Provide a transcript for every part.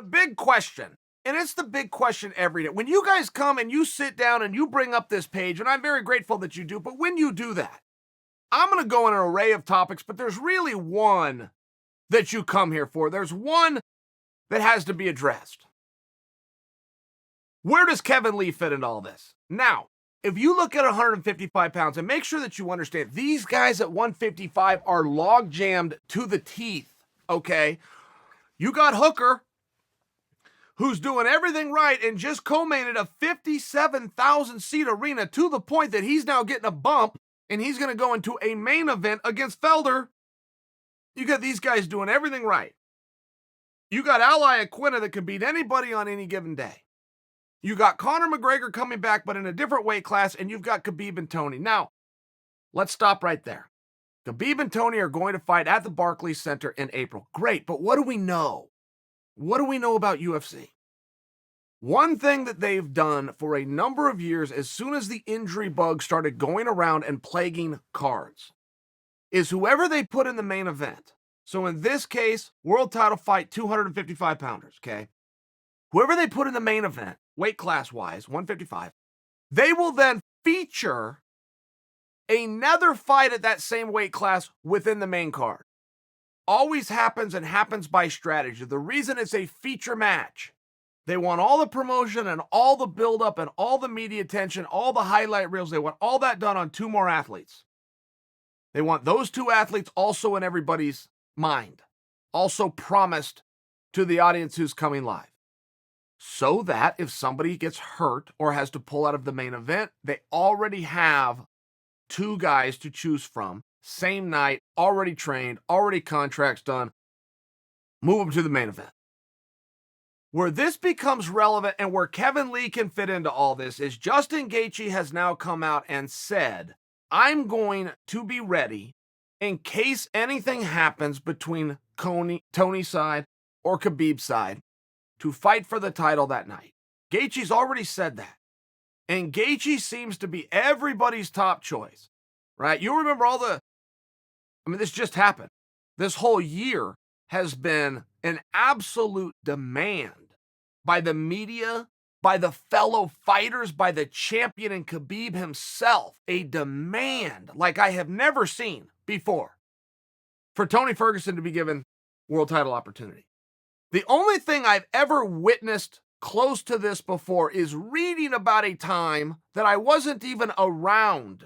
big question, and it's the big question every day. When you guys come and you sit down and you bring up this page, and I'm very grateful that you do, but when you do that, I'm going to go in an array of topics, but there's really one that you come here for. There's one that has to be addressed. Where does Kevin Lee fit into all this? Now, if you look at 155 pounds, and make sure that you understand, these guys at 155 are log jammed to the teeth, okay? You got Hooker, who's doing everything right and just co-mained a 57,000 seat arena to the point that he's now getting a bump and he's going to go into a main event against Felder. You got these guys doing everything right. You got Ally Aquina that can beat anybody on any given day. You got Conor McGregor coming back, but in a different weight class, and you've got Khabib and Tony. Now, let's stop right there. Khabib and Tony are going to fight at the Barclays Center in April. Great, but what do we know? What do we know about UFC? One thing that they've done for a number of years, as soon as the injury bug started going around and plaguing cards, is whoever they put in the main event. So in this case, world title fight, 255 pounders, okay? Whoever they put in the main event, weight class-wise, 155, they will then feature another fight at that same weight class within the main card. Always happens and happens by strategy. The reason it's a feature match, they want all the promotion and all the buildup and all the media attention, all the highlight reels. They want all that done on two more athletes. They want those two athletes also in everybody's mind, also promised to the audience who's coming live. So that if somebody gets hurt or has to pull out of the main event, they already have two guys to choose from, same night, already trained, already contracts done, move them to the main event. Where this becomes relevant and where Kevin Lee can fit into all this is Justin Gaethje has now come out and said, I'm going to be ready in case anything happens between Tony's side or Khabib's side to fight for the title that night. Gaethje's already said that. And Gaethje seems to be everybody's top choice, right? You remember this just happened. This whole year has been an absolute demand by the media, by the fellow fighters, by the champion and Khabib himself, a demand like I have never seen before for Tony Ferguson to be given world title opportunity. The only thing I've ever witnessed close to this before is reading about a time that I wasn't even around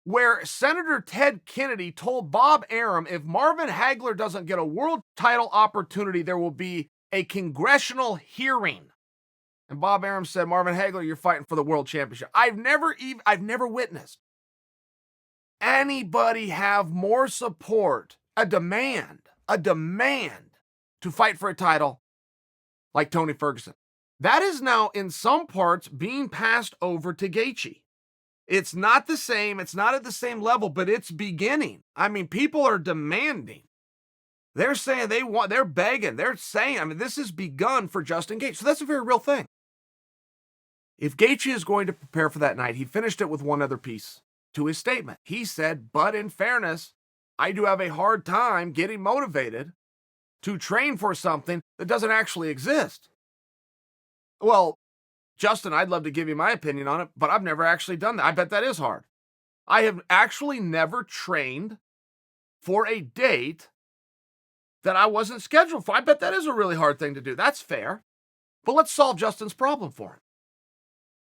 where Senator Ted Kennedy told Bob Arum if Marvin Hagler doesn't get a world title opportunity, there will be a congressional hearing. And Bob Arum said, Marvin Hagler, you're fighting for the world championship. I've never witnessed anybody have more support, a demand to fight for a title like Tony Ferguson. That is now in some parts being passed over to Gaethje. It's not the same. It's not at the same level, but it's beginning. I mean, people are demanding. They're saying they're begging. They're saying, this has begun for Justin Gaethje. So that's a very real thing. If Gaethje is going to prepare for that night, he finished it with one other piece to his statement. He said, but in fairness, I do have a hard time getting motivated to train for something that doesn't actually exist. Well, Justin, I'd love to give you my opinion on it, but I've never actually done that. I bet that is hard. I have actually never trained for a date that I wasn't scheduled for. I bet that is a really hard thing to do. That's fair. But let's solve Justin's problem for him.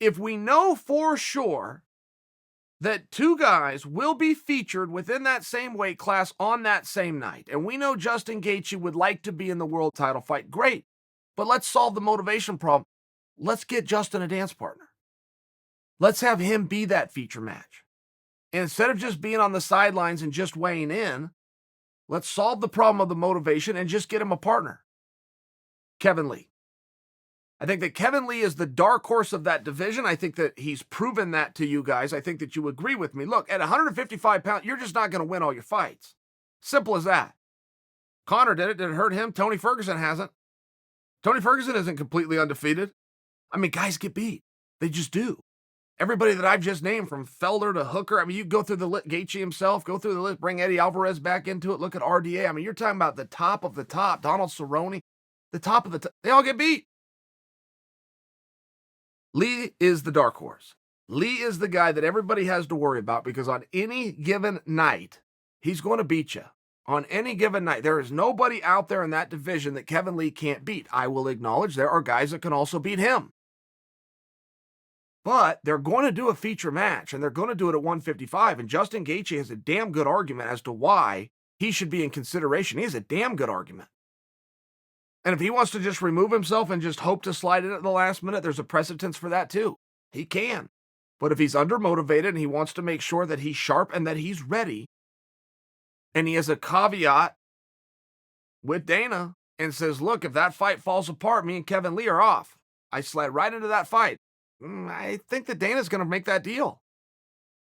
If we know for sure that two guys will be featured within that same weight class on that same night, and we know Justin Gaethje would like to be in the world title fight, great. But let's solve the motivation problem. Let's get Justin a dance partner. Let's have him be that feature match. And instead of just being on the sidelines and just weighing in, let's solve the problem of the motivation and just get him a partner. Kevin Lee. I think that Kevin Lee is the dark horse of that division. I think that he's proven that to you guys. I think that you agree with me. Look, at 155 pounds, you're just not going to win all your fights. Simple as that. Conor did it. Did it hurt him? Tony Ferguson hasn't. Tony Ferguson isn't completely undefeated. Guys get beat. They just do. Everybody that I've just named, from Felder to Hooker, you go through the list, Gaethje himself, go through the list, bring Eddie Alvarez back into it, look at RDA. You're talking about the top of the top, Donald Cerrone. the top of they all get beat. Lee is the dark horse. Lee is the guy that everybody has to worry about because on any given night, he's going to beat you. On any given night, there is nobody out there in that division that Kevin Lee can't beat. I will acknowledge there are guys that can also beat him. But they're going to do a feature match, and they're going to do it at 155, and Justin Gaethje has a damn good argument as to why he should be in consideration. He has a damn good argument. And if he wants to just remove himself and just hope to slide in at the last minute, there's a precedence for that too. He can. But if he's undermotivated and he wants to make sure that he's sharp and that he's ready, and he has a caveat with Dana and says, look, if that fight falls apart, me and Kevin Lee are off. I slide right into that fight. I think that Dana's going to make that deal.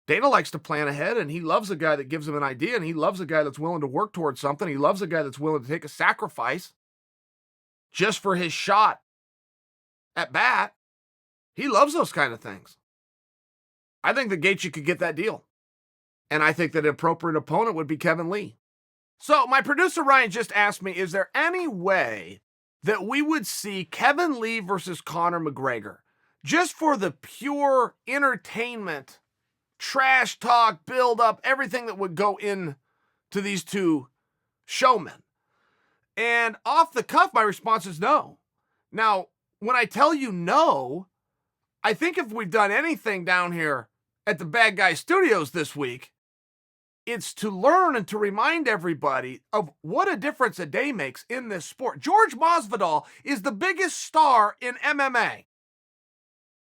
Dana likes to plan ahead, and he loves a guy that gives him an idea, and he loves a guy that's willing to work towards something. He loves a guy that's willing to take a sacrifice just for his shot at bat. He loves those kind of things. I think that Gaethje could get that deal. And I think that an appropriate opponent would be Kevin Lee. So my producer Ryan just asked me, is there any way that we would see Kevin Lee versus Conor McGregor just for the pure entertainment, trash talk, build up, everything that would go in to these two showmen? And off the cuff, my response is no. Now, when I tell you no, I think if we've done anything down here at the Bad Guy Studios this week, it's to learn and to remind everybody of what a difference a day makes in this sport. George Masvidal is the biggest star in MMA.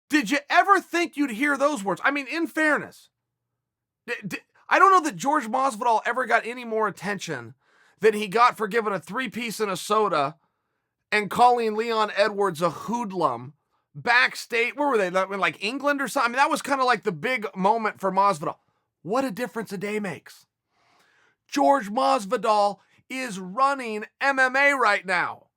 Did you ever think you'd hear those words? I mean, in fairness, I don't know that George Masvidal ever got any more attention than he got for giving a 3-piece and a soda and calling Leon Edwards a hoodlum backstage. Where were they? Like England or something? I mean, that was kind of like the big moment for Masvidal. What a difference a day makes. George Masvidal is running MMA right now.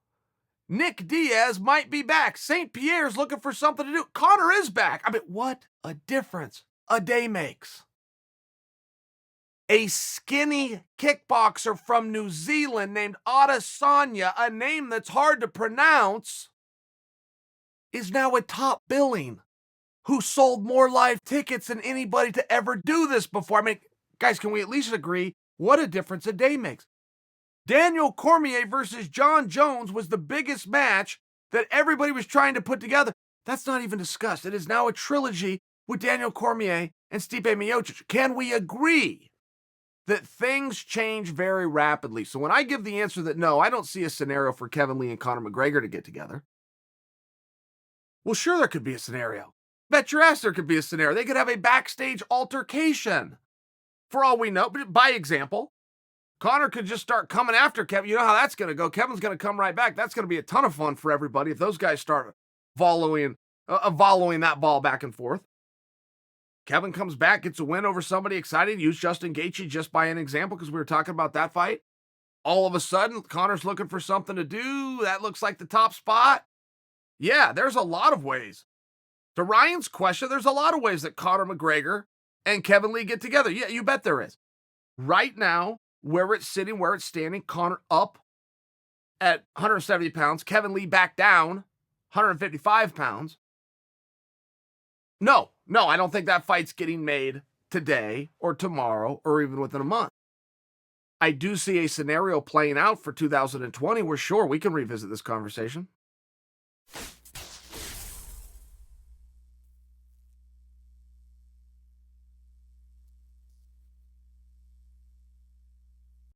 Nick Diaz might be back. St. Pierre's looking for something to do. Conor is back. I mean, what a difference a day makes. A skinny kickboxer from New Zealand named Adesanya, a name that's hard to pronounce, is now a top billing who sold more live tickets than anybody to ever do this before. I mean, guys, can we at least agree what a difference a day makes? Daniel Cormier versus John Jones was the biggest match that everybody was trying to put together. That's not even discussed. It is now a trilogy with Daniel Cormier and Stipe Miocic. Can we agree that things change very rapidly? So when I give the answer that no, I don't see a scenario for Kevin Lee and Conor McGregor to get together. Well, sure, there could be a scenario. Bet your ass there could be a scenario. They could have a backstage altercation. For all we know, but by example, Conor could just start coming after Kevin. You know how that's going to go. Kevin's going to come right back. That's going to be a ton of fun for everybody if those guys start volleying that ball back and forth. Kevin comes back, gets a win over somebody excited. Use Justin Gaethje just by an example because we were talking about that fight. All of a sudden, Conor's looking for something to do. That looks like the top spot. Yeah, there's a lot of ways. To Ryan's question, there's a lot of ways that Conor McGregor and Kevin Lee get together. Yeah, you bet there is. Right now, where it's sitting, where it's standing, Conor up at 170 pounds, Kevin Lee back down 155 pounds. No, I don't think that fight's getting made today or tomorrow or even within a month. I do see a scenario playing out for 2020 where, sure, we can revisit this conversation.